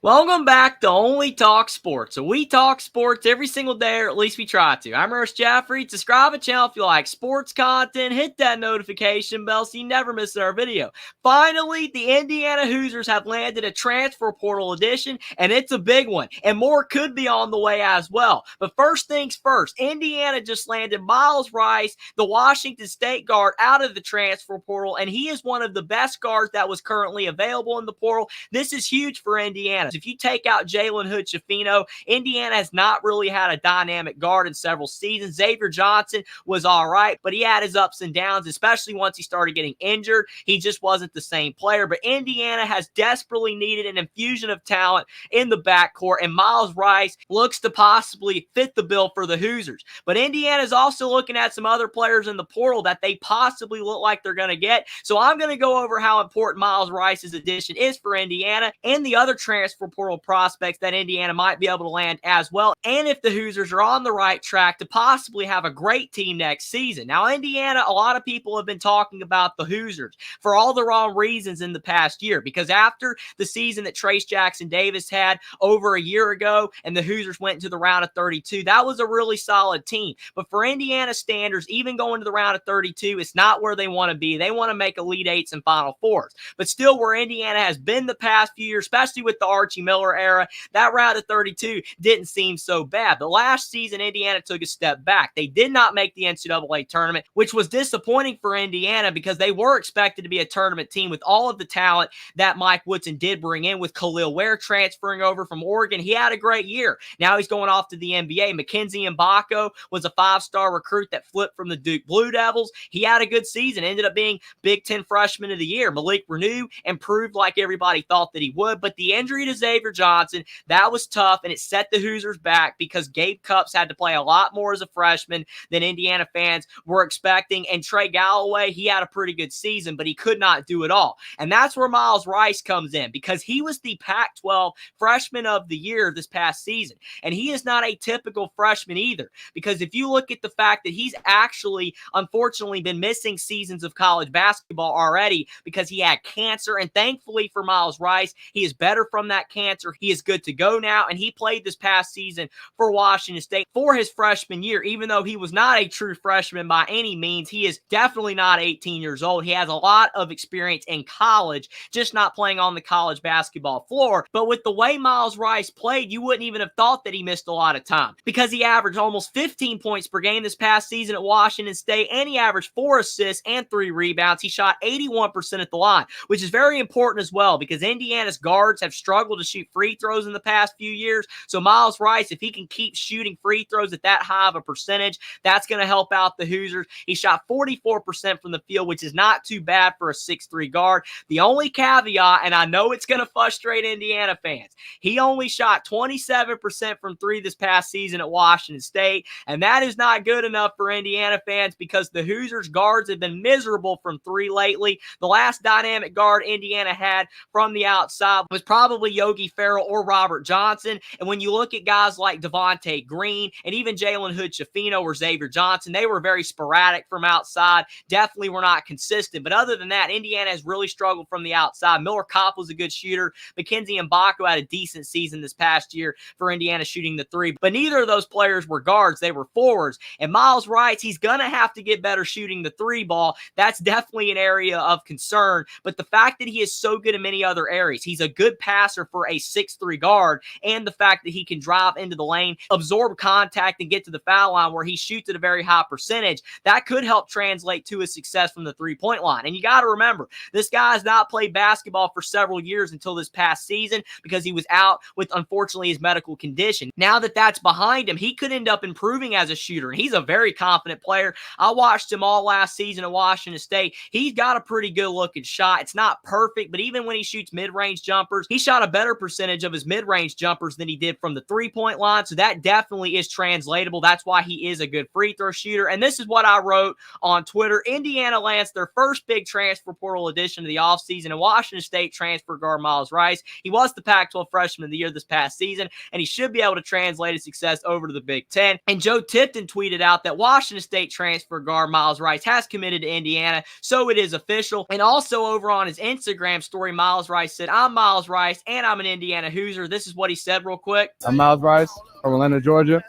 Welcome back to Only Talk Sports. So we talk sports every single day, or at least we try to. I'm Ernest Jaffrey. Subscribe to the channel if you like sports content. Hit that notification bell so you never miss our video. Finally, the Indiana Hoosiers have landed a transfer portal edition, and it's a big one. And more could be on the way as well. But first things first, Indiana just landed Myles Rice, the Washington State guard, out of the transfer portal, and he is one of the best guards that was currently available in the portal. This is huge for Indiana. If you take out Jalen Hood-Schifino, Indiana has not really had a dynamic guard in several seasons. Xavier Johnson was all right, but he had his ups and downs, especially once he started getting injured. He just wasn't the same player. But Indiana has desperately needed an infusion of talent in the backcourt, and Myles Rice looks to possibly fit the bill for the Hoosiers. But Indiana is also looking at some other players in the portal that they possibly look like they're going to get. So I'm going to go over how important Myles Rice's addition is for Indiana and the other transfer portal prospects that Indiana might be able to land as well, and if the Hoosiers are on the right track to possibly have a great team next season. Now, Indiana, a lot of people have been talking about the Hoosiers for all the wrong reasons in the past year, because after the season that Trace Jackson-Davis had over a year ago and the Hoosiers went into the round of 32, that was a really solid team. But for Indiana standards, even going to the round of 32, it's not where they want to be. They want to make Elite Eights and Final Fours. But still, where Indiana has been the past few years, especially with the Archie Miller era, that round of 32 didn't seem so bad. But last season, Indiana took a step back. They did not make the NCAA tournament, which was disappointing for Indiana because they were expected to be a tournament team with all of the talent that Mike Woodson did bring in, with Khalil Ware transferring over from Oregon. He had a great year. Now he's going off to the NBA. Mackenzie Mbako was a five-star recruit that flipped from the Duke Blue Devils. He had a good season, ended up being Big Ten Freshman of the Year. Malik Renew improved like everybody thought that he would, but the injury to Xavier Johnson, that was tough, and it set the Hoosiers back because Gabe Cupps had to play a lot more as a freshman than Indiana fans were expecting, and Trey Galloway, he had a pretty good season, but he could not do it all. And that's where Myles Rice comes in, because he was the Pac-12 Freshman of the Year this past season, and he is not a typical freshman either, because if you look at the fact that he's actually, unfortunately, been missing seasons of college basketball already because he had cancer, and thankfully for Myles Rice, he is better from that cancer. He is good to go now, and he played this past season for Washington State for his freshman year. Even though he was not a true freshman by any means, he is definitely not 18 years old. He has a lot of experience in college, just not playing on the college basketball floor. But with the way Myles Rice played, you wouldn't even have thought that he missed a lot of time, because he averaged almost 15 points per game this past season at Washington State, and he averaged 4 assists and 3 rebounds. He shot 81% at the line, which is very important as well, because Indiana's guards have struggled to shoot free throws in the past few years. So Myles Rice, if he can keep shooting free throws at that high of a percentage, that's going to help out the Hoosiers. He shot 44% from the field, which is not too bad for a 6'3 guard. The only caveat, and I know it's going to frustrate Indiana fans, he only shot 27% from 3 this past season at Washington State, and that is not good enough for Indiana fans because the Hoosiers guards have been miserable from 3 lately. The last dynamic guard Indiana had from the outside was probably Yogi Ferrell or Robert Johnson. And when you look at guys like Devontae Green and even Jalen Hood-Schifino or Xavier Johnson, they were very sporadic from outside, definitely were not consistent. But other than that, Indiana has really struggled from the outside. Miller Kopp was a good shooter. Mackenzie Mbako had a decent season this past year for Indiana shooting the 3. But neither of those players were guards. They were forwards. And Myles Rice, he's going to have to get better shooting the 3 ball. That's definitely an area of concern. But the fact that he is so good in many other areas, he's a good passer for a 6'3 guard, and the fact that he can drive into the lane, absorb contact, and get to the foul line where he shoots at a very high percentage, that could help translate to his success from the 3-point line. And you got to remember, this guy has not played basketball for several years until this past season because he was out with, unfortunately, his medical condition. Now that that's behind him, he could end up improving as a shooter, and he's a very confident player. I watched him all last season at Washington State. He's got a pretty good-looking shot. It's not perfect, but even when he shoots mid-range jumpers, he shot a better percentage of his mid-range jumpers than he did from the 3-point line, so that definitely is translatable. That's why he is a good free throw shooter. And this is what I wrote on Twitter. Indiana lands their first big transfer portal addition of the offseason, and Washington State transfer guard Myles Rice. He was the Pac-12 Freshman of the Year this past season, and he should be able to translate his success over to the Big Ten. And Joe Tipton tweeted out that Washington State transfer guard Myles Rice has committed to Indiana, so it is official. And also over on his Instagram story, Myles Rice said, "I'm Myles Rice, and I I'm an Indiana Hoosier. This is what he said real quick. I'm Myles Rice from Atlanta, Georgia,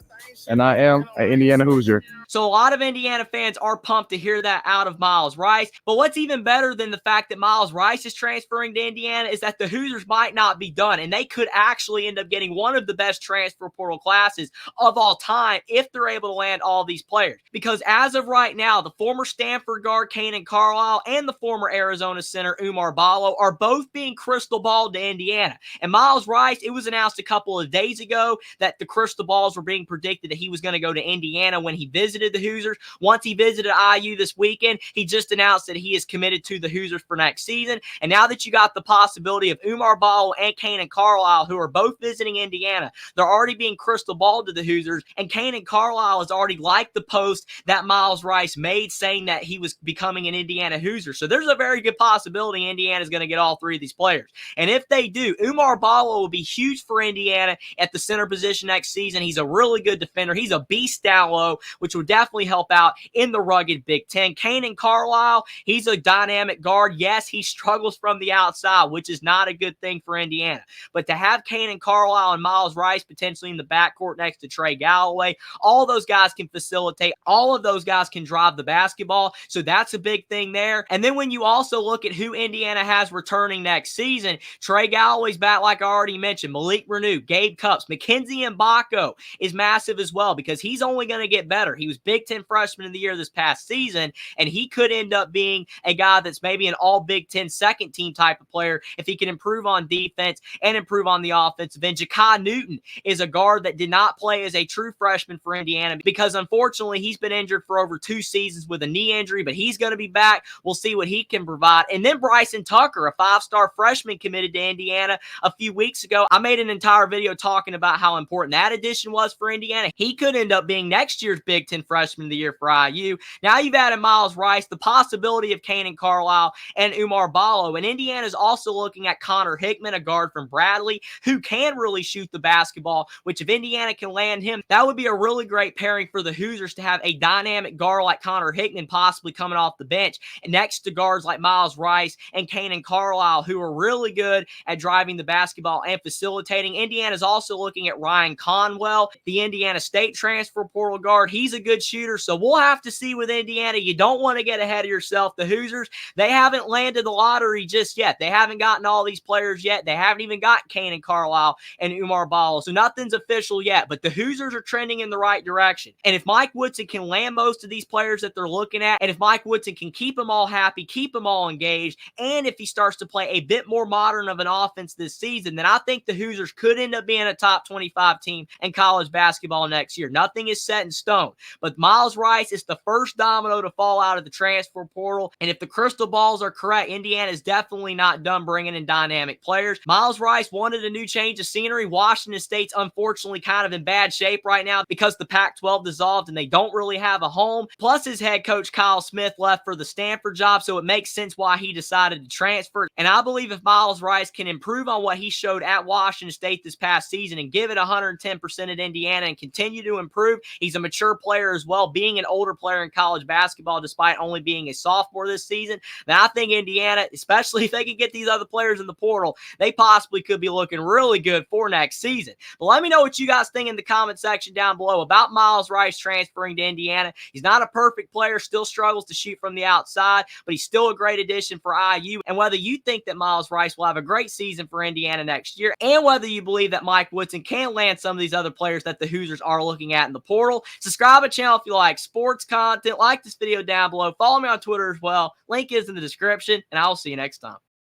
and I am an Indiana Hoosier. So a lot of Indiana fans are pumped to hear that out of Myles Rice. But what's even better than the fact that Myles Rice is transferring to Indiana is that the Hoosiers might not be done, and they could actually end up getting one of the best transfer portal classes of all time if they're able to land all these players. Because as of right now, the former Stanford guard Kanaan Carlyle and the former Arizona center Oumar Ballo are both being crystal balled to Indiana. And Myles Rice, it was announced a couple of days ago that the crystal balls were being predicted that he was going to go to Indiana when he visited the Hoosiers. Once he visited IU this weekend, he just announced that he is committed to the Hoosiers for next season. And now that you got the possibility of Oumar Ballo and Kanaan Carlyle, who are both visiting Indiana, they're already being crystal balled to the Hoosiers. And Kanaan Carlyle has already liked the post that Myles Rice made saying that he was becoming an Indiana Hoosier. So there's a very good possibility Indiana is going to get all three of these players. And if they do, Oumar Ballo will be huge for Indiana at the center position next season. He's a really good defender. He's a beast down low, which would definitely help out in the rugged Big Ten. Kanaan Carlyle, he's a dynamic guard. Yes, he struggles from the outside, which is not a good thing for Indiana. But to have Kanaan Carlyle and Myles Rice potentially in the backcourt next to Trey Galloway, all those guys can facilitate. All of those guys can drive the basketball. So that's a big thing there. And then when you also look at who Indiana has returning next season, Trey Galloway's back, like I already mentioned. Malik Renew, Gabe Cupps, Mackenzie Mbako is massive as well because he's only going to get better. He was Big Ten Freshman of the Year this past season, and he could end up being a guy that's maybe an all Big Ten second team type of player if he can improve on defense and improve on the offensive end. Ja'Kai Newton is a guard that did not play as a true freshman for Indiana because unfortunately he's been injured for over 2 seasons with a knee injury, but he's going to be back. We'll see what he can provide. And then Bryson Tucker, a 5-star freshman committed to Indiana a few weeks ago. I made an entire video talking about how important that addition was for Indiana. He could end up being next year's Big Ten Freshman of the Year for IU. Now you've added Myles Rice, the possibility of Kanaan Carlyle and Oumar Ballo. And Indiana's also looking at Connor Hickman, a guard from Bradley, who can really shoot the basketball, which if Indiana can land him, that would be a really great pairing for the Hoosiers to have a dynamic guard like Connor Hickman possibly coming off the bench and next to guards like Myles Rice and Kanaan Carlyle, who are really good at driving the basketball and facilitating. Indiana's also looking at Ryan Conwell, the Indiana State transfer portal guard. He's a good shooter, so we'll have to see with Indiana. You don't want to get ahead of yourself. The Hoosiers, they haven't landed the lottery just yet. They haven't gotten all these players yet. They haven't even got Kanaan Carlyle and Oumar Ballo, so nothing's official yet, but the Hoosiers are trending in the right direction. And if Mike Woodson can land most of these players that they're looking at, and if Mike Woodson can keep them all happy, keep them all engaged, and if he starts to play a bit more modern of an offense this season, then I think the Hoosiers could end up being a top 25 team in college basketball next year. Nothing is set in stone, but Myles Rice is the first domino to fall out of the transfer portal, and if the crystal balls are correct, Indiana is definitely not done bringing in dynamic players. Myles Rice wanted a new change of scenery. Washington State's unfortunately kind of in bad shape right now because the Pac-12 dissolved and they don't really have a home. Plus his head coach Kyle Smith left for the Stanford job, so it makes sense why he decided to transfer. And I believe if Myles Rice can improve on what he showed at Washington State this past season and give it 110% at Indiana and continue to improve, he's a mature player as well, being an older player in college basketball despite only being a sophomore this season. Then I think Indiana, especially if they can get these other players in the portal, they possibly could be looking really good for next season. But let me know what you guys think in the comment section down below about Myles Rice transferring to Indiana. He's not a perfect player, still struggles to shoot from the outside, but he's still a great addition for IU. And whether you think that Myles Rice will have a great season for Indiana next year, and whether you believe that Mike Woodson can land some of these other players that the Hoosiers are looking at in the portal. Subscribe to the channel if you like sports content. Like this video down below. Follow me on Twitter as well. Link is in the description, and I will see you next time.